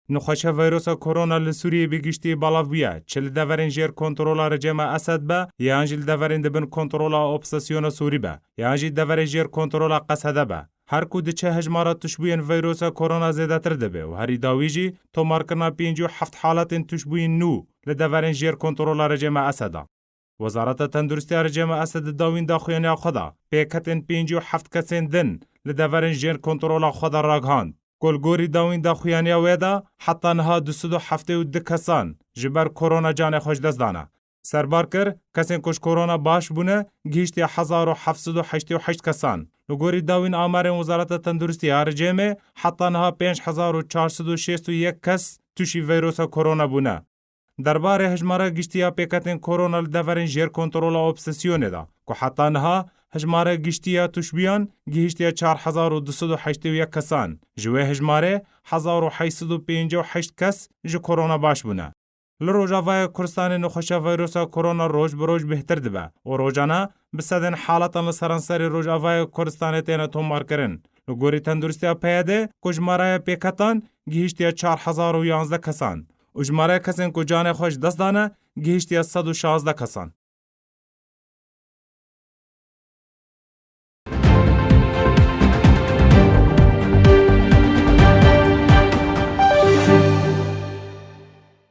نخوشه ویروس کرونا لسوریه بگیشتی بالاویه چل دورین جیر کنترولا رجیم اسد به یا انجل دورین دبن کنترولا اپساسیون سوری به یا انجل دورین جیر کنترولا قصده به هر کود چه هجمارات تشبوین ویروس کرونا زیاده تر دبه و هری داویجی تو مارکنا 57 حالت تشبوین نو لدورین جیر کنترولا رجیم اسد. وزارت تندرستی رجیم اسد داوین داخویانی خدا پیکتن 57 کسین دن لدورین جیر کنترولا خدا راگهاند. کلگوری داوین داخویانی ویدا حتی نها 272 کسان جبر کرونا جان خوش دست دانه. سربار کر کسین کش کرونا باش بونه گیشتی 1788 کسان. لگوری داوین آمار وزارت تندرستی رجیم حتی نها 5461 کس توشی ویروس کرونا بونه. درباره هجماره گشتیا پیکتن کرونا لدورین جیر کنترولا اپسیسیونه دا که حتی نها هجماره گشتیا تشبیان گیشتیا 4281 کسان جوه هجماره 1858 کس جو کرونا باش بونه. لروجاوای کردستان نخوشه ویروس کرونا روز بروز بهتر دبه و روزانه بسدن حالتا لسرانسری روجاوای کردستان تینا تومار کرن. لگوری تندرستی پیاده کجماره پیکتان گیشتیا 4011 کسان. اجماره کسین کو جان خوش دست دانه گیشتی از 116 کسان.